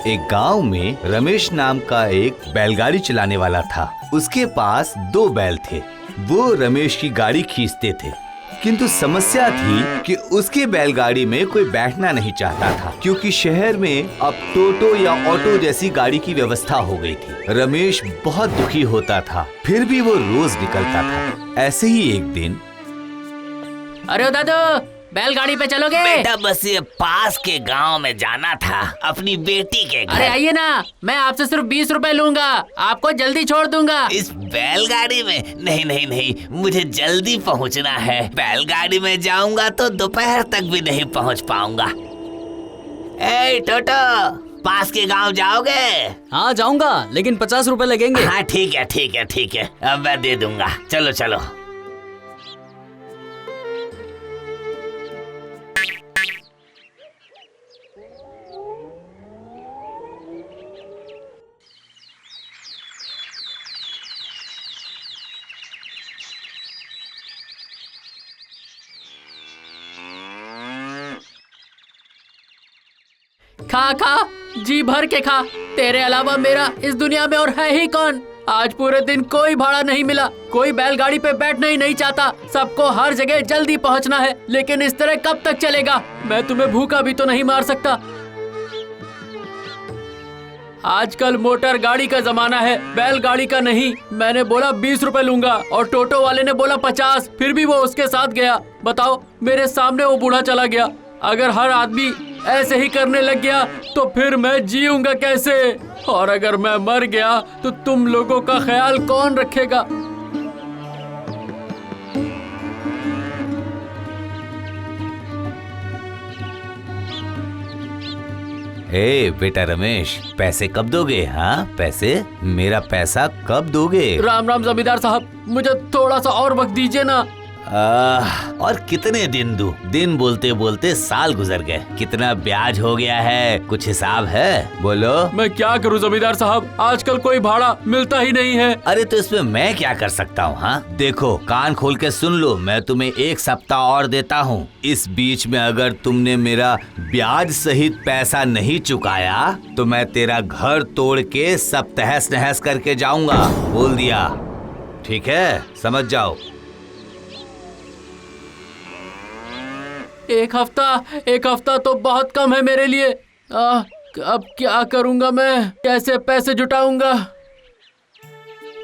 एक गांव में रमेश नाम का एक बैलगाड़ी चलाने वाला था। उसके पास 2 बैल थे। वो रमेश की गाड़ी खींचते थे, किंतु समस्या थी कि उसके बैलगाड़ी में कोई बैठना नहीं चाहता था, क्योंकि शहर में अब टोटो या ऑटो जैसी गाड़ी की व्यवस्था हो गई थी। रमेश बहुत दुखी होता था, फिर भी वो रोज निकलता था। ऐसे ही एक दिन, अरे दादू, बैलगाड़ी पे चलोगे? बेटा बस ये पास के गांव में जाना था, अपनी बेटी के घर। अरे आइए ना, मैं आपसे सिर्फ 20 रुपए लूंगा, आपको जल्दी छोड़ दूंगा। इस बैलगाड़ी में? नहीं नहीं नहीं, मुझे जल्दी पहुंचना है। बैलगाड़ी में जाऊंगा तो दोपहर तक भी नहीं पहुंच पाऊंगा। ए टोटो, पास के गांव जाओगे? हाँ जाऊंगा, लेकिन 50 रुपए लगेंगे। हाँ ठीक है ठीक है ठीक है, अब मैं दे दूंगा। चलो चलो। खा खा, जी भर के खा। तेरे अलावा मेरा इस दुनिया में और है ही कौन। आज पूरे दिन कोई भाड़ा नहीं मिला, कोई बैलगाड़ी पे बैठना ही नहीं चाहता। सबको हर जगह जल्दी पहुंचना है, लेकिन इस तरह कब तक चलेगा? मैं तुम्हें भूखा भी तो नहीं मार सकता। आजकल मोटर गाड़ी का जमाना है, बैलगाड़ी का नहीं। मैंने बोला 20 रुपए लूंगा और टोटो वाले ने बोला 50, फिर भी वो उसके साथ गया। बताओ, मेरे सामने वो बूढ़ा चला गया। अगर हर आदमी ऐसे ही करने लग गया तो फिर मैं जीऊंगा कैसे? और अगर मैं मर गया तो तुम लोगों का ख्याल कौन रखेगा? ए बेटा रमेश, पैसे कब दोगे? हाँ पैसे, मेरा पैसा कब दोगे? राम राम जमींदार साहब, मुझे थोड़ा सा और वक्त दीजिए ना। और कितने दिन दूं? दिन बोलते बोलते साल गुजर गए। कितना ब्याज हो गया है, कुछ हिसाब है? बोलो। मैं क्या करूं जमींदार साहब, आजकल कोई भाड़ा मिलता ही नहीं है। अरे तो इसमें मैं क्या कर सकता हूँ? हाँ देखो, कान खोल के सुन लो, मैं तुम्हें 1 सप्ताह और देता हूँ। इस बीच में अगर तुमने मेरा ब्याज सहित पैसा नहीं चुकाया तो मैं तेरा घर तोड़ के सब तहस नहस करके जाऊंगा। बोल दिया, ठीक है? समझ जाओ। एक हफ्ता तो बहुत कम है मेरे लिए। अब क्या करूंगा मैं? कैसे पैसे जुटाऊंगा?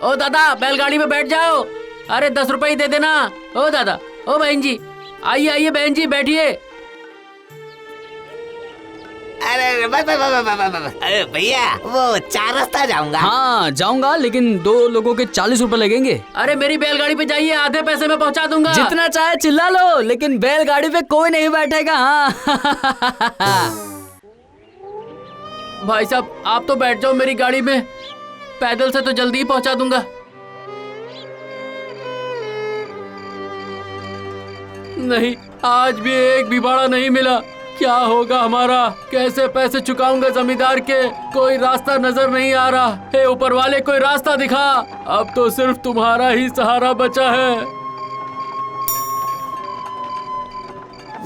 ओ दादा, बैलगाड़ी में बैठ जाओ। अरे 10 रुपए ही दे देना। ओ दादा, ओ बहन जी, आइए आइए बहन जी, बैठिए। अरे भैया, वो 4 रास्ता जाऊंगा। हाँ जाऊंगा, लेकिन 2 लोगों के 40 रुपए लगेंगे। अरे मेरी बैलगाड़ी पे जाइए, आधे पैसे में पहुंचा दूंगा। जितना चाहे चिल्ला लो, लेकिन बैलगाड़ी पे कोई नहीं बैठेगा। हाँ। भाई साहब, आप तो बैठ जाओ मेरी गाड़ी में, पैदल से तो जल्दी ही पहुंचा दूंगा। नहीं, आज भी एक भी भाड़ा नहीं मिला। क्या होगा हमारा? कैसे पैसे चुकाऊंगा जमींदार के? कोई रास्ता नजर नहीं आ रहा। हे ऊपर वाले, कोई रास्ता दिखा। अब तो सिर्फ तुम्हारा ही सहारा बचा है।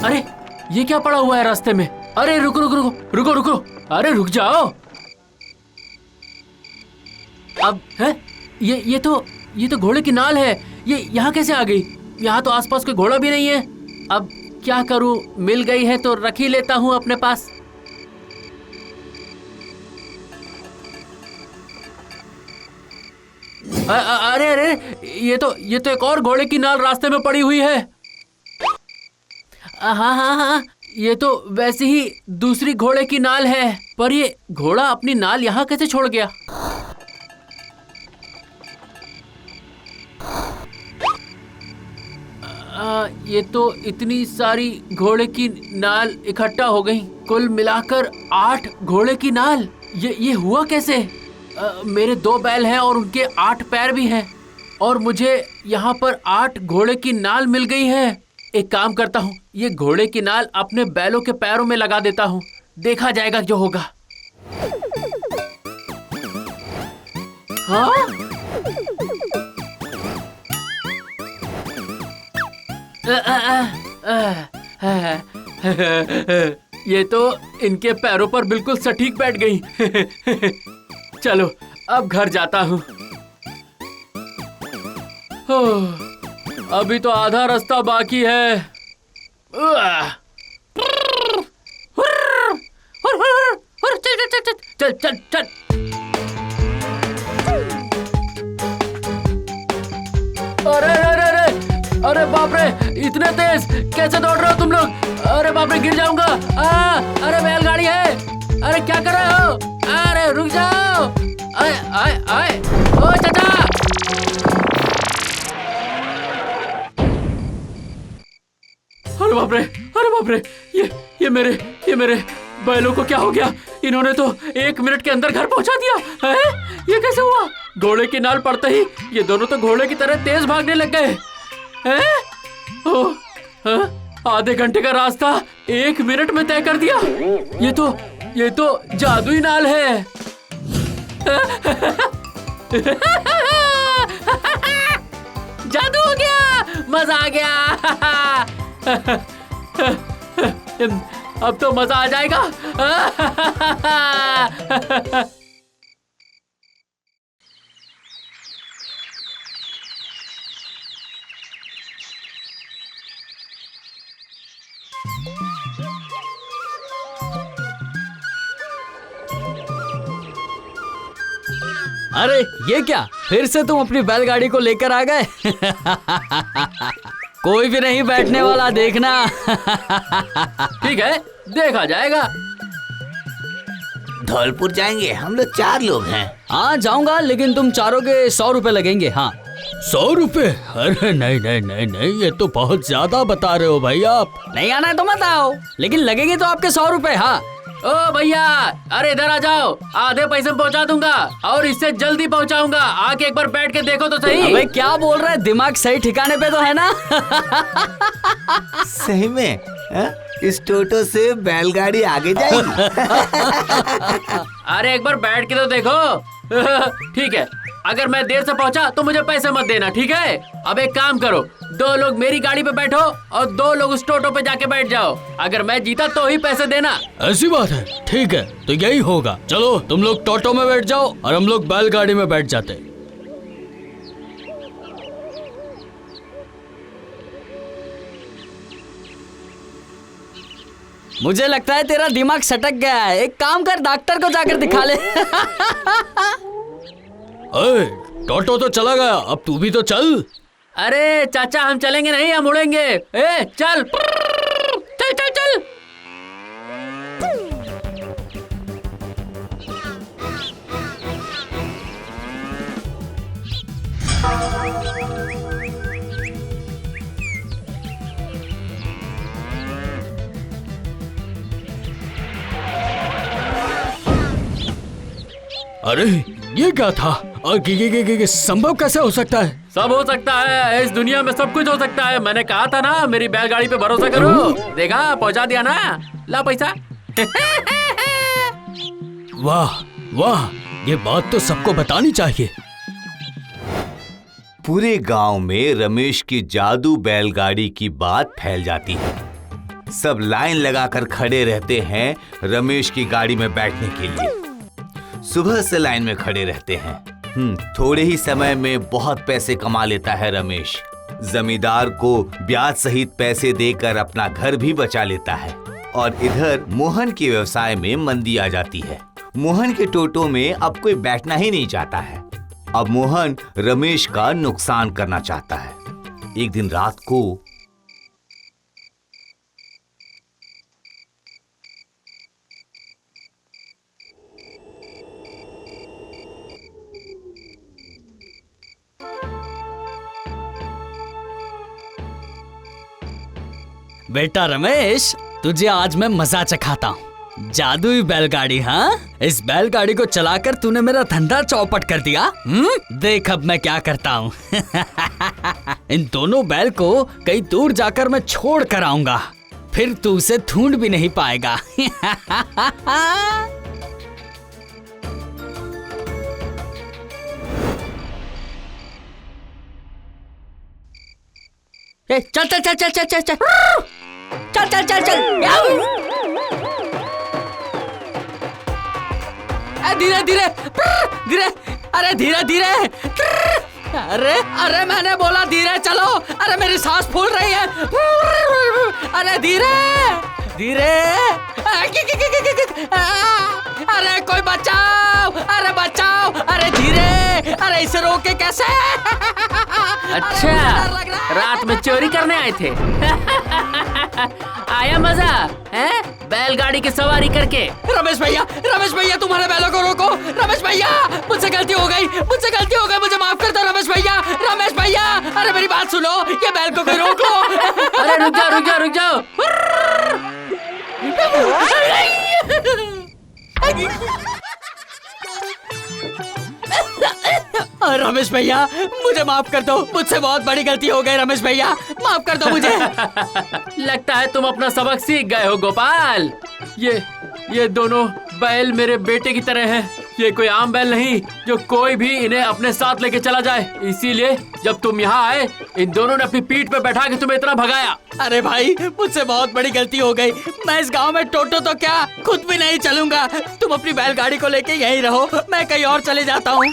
अरे ये क्या पड़ा हुआ है रास्ते में? अरे रुको रुको रुको रुको रुको, अरे रुक जाओ। अब है ये तो घोड़े की नाल है। ये यहाँ कैसे आ गई? यहाँ तो आसपास कोई घोड़ा भी नहीं है। अब क्या करूं? मिल गई है तो रख ही लेता हूं अपने पास। अरे अरे, ये तो एक और घोड़े की नाल रास्ते में पड़ी हुई है। हाँ हाँ हाँ, ये तो वैसे ही दूसरी घोड़े की नाल है। पर ये घोड़ा अपनी नाल यहाँ कैसे छोड़ गया? ये तो इतनी सारी घोड़े की नाल इकट्ठा हो गई। कुल मिलाकर 8 घोड़े की नाल। ये हुआ कैसे? मेरे 2 बैल हैं और उनके 8 पैर भी हैं, और मुझे यहाँ पर 8 घोड़े की नाल मिल गई है। एक काम करता हूँ, ये घोड़े की नाल अपने बैलों के पैरों में लगा देता हूँ, देखा जाएगा जो होगा। हाँ? ये तो इनके पैरों पर बिल्कुल सटीक बैठ गई। चलो अब घर जाता हूँ। अभी तो आधा रास्ता बाकी है। चल चल चल। अरे अरे अरे अरे बाप रे, इतने तेज कैसे दौड़ रहे हो तुम लोग? अरे बाप रे, गिर जाऊंगा। अरे बैलगाड़ी है। अरे क्या कर रहे हो? अरे रुक जाओ। आए आए आए, ओ चाचा। अरे बाप रे, अरे बाप रे, ये मेरे बैलों को क्या हो गया? इन्होंने तो 1 मिनट के अंदर घर पहुंचा दिया है। ये कैसे हुआ? घोड़े की नाल पड़ते ही ये दोनों तो घोड़े की तरह तेज भागने लग गए हैं। आधे घंटे का रास्ता 1 मिनट में तय कर दिया। ये तो जादुई नाल है। जादू हो गया, मजा आ गया। अब तो मजा आ जाएगा। अरे ये क्या, फिर से तुम अपनी बैलगाड़ी को लेकर आ गए? कोई भी नहीं बैठने वाला, देखना। ठीक है, देखा जाएगा। धौलपुर जाएंगे, हम लोग 4 लोग हैं। हाँ जाऊंगा, लेकिन तुम चारों के 100 रुपए लगेंगे। हाँ 100 रुपए? अरे नहीं नहीं नहीं नहीं, ये तो बहुत ज्यादा बता रहे हो भाई आप। नहीं आना है तो मत आओ, लेकिन लगेंगे तो आपके 100 रुपए। हाँ ओ भैया, अरे इधर आ जाओ, आधे पैसे में पहुंचा दूंगा और इससे जल्दी पहुंचाऊंगा। आके एक बार बैठ के देखो तो सही। अबे क्या बोल रहा है, दिमाग सही ठिकाने पे तो है ना? सही में इस टोटो से बैलगाड़ी आगे जाएगी। अरे एक बार बैठ के तो देखो। ठीक है, अगर मैं देर से पहुंचा तो मुझे पैसे मत देना, ठीक है? अब एक काम करो, 2 लोग मेरी गाड़ी पे बैठो और 2 लोग उस टोटो पे जाके बैठ जाओ। अगर मैं जीता तो ही पैसे देना। ऐसी बात है, ठीक है, तो यही होगा। चलो तुम लोग टोटो में बैठ जाओ और हम लोग बैलगाड़ी में बैठ जाते। मुझे लगता है तेरा दिमाग सटक गया है। एक काम कर, डॉक्टर को जाकर दिखा ले। अरे टोटो तो चला गया, अब तू भी तो चल। अरे चाचा, हम चलेंगे नहीं, हम उड़ेंगे। चल चल चल चल। अरे ये क्या था? संभव कैसे हो सकता है? सब हो सकता है, इस दुनिया में सब कुछ हो सकता है। मैंने कहा था ना, मेरी बैलगाड़ी पे भरोसा करो। देखा, पहुंचा दिया ना। ला पैसा। वाह वाह, ये बात तो सबको बतानी चाहिए। पूरे गांव में रमेश की जादू बैलगाड़ी की बात फैल जाती है। सब लाइन लगाकर खड़े रहते हैं रमेश की गाड़ी में बैठने के लिए। सुबह से लाइन में खड़े रहते हैं। थोड़े ही समय में बहुत पैसे कमा लेता है रमेश। जमींदार को ब्याज सहित पैसे देकर अपना घर भी बचा लेता है। और इधर मोहन के व्यवसाय में मंदी आ जाती है। मोहन के टोटो में अब कोई बैठना ही नहीं चाहता है। अब मोहन रमेश का नुकसान करना चाहता है। एक दिन रात को बेटा रमेश, तुझे आज मैं मजा चखाता हूँ। जादुई बैलगाड़ी। हाँ, इस बैलगाड़ी को चलाकर तूने मेरा धंधा चौपट कर दिया। देख अब मैं क्या करता हूँ। इन दोनों बैल को कहीं दूर जाकर मैं छोड़ कर आऊंगा, फिर तू उसे ढूंढ भी नहीं पाएगा। चल चल चल चल चल चल चल चल चल चल चल। धीरे धीरे धीरे, अरे धीरे धीरे, अरे अरे मैंने बोला धीरे चलो, अरे मेरी सांस फूल रही है, अरे धीरे धीरे, अरे कोई बचाओ, अरे बचाओ, अरे धीरे, अरे इसे रोके कैसे? अच्छा, रात में चोरी करने आए थे। आया मजा है बैलगाड़ी की सवारी करके। रमेश भैया तुम्हारे बैलों को रोको। रमेश भैया मुझसे गलती हो गई, मुझे माफ कर दो रमेश भैया, अरे मेरी बात सुनो, ये बैल को कोई रोक लो। अरे रुक जाओ। रमेश भैया मुझे माफ कर दो, मुझसे बहुत बड़ी गलती हो गई रमेश भैया, माफ कर दो मुझे। लगता है तुम अपना सबक सीख गए हो गोपाल। ये दोनों बैल मेरे बेटे की तरह हैं। ये कोई आम बैल नहीं जो कोई भी इन्हें अपने साथ लेके चला जाए। इसीलिए जब तुम यहाँ आए, इन दोनों ने अपनी पीठ पे बैठा के तुम्हें इतना भगाया। अरे भाई मुझसे बहुत बड़ी गलती हो गई, मैं इस गांव में टोटो तो क्या खुद भी नहीं चलूंगा। तुम अपनी बैलगाड़ी को लेके यहीं रहो, मैं कहीं और चले जाता हूँ।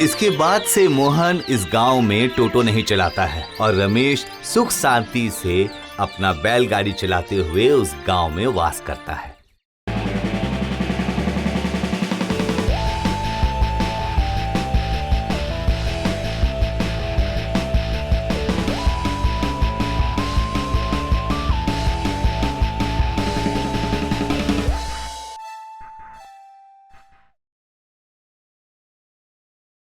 इसके बाद से मोहन इस गांव में टोटो नहीं चलाता है और रमेश सुख शांति से अपना बैलगाड़ी चलाते हुए उस गांव में वास करता है।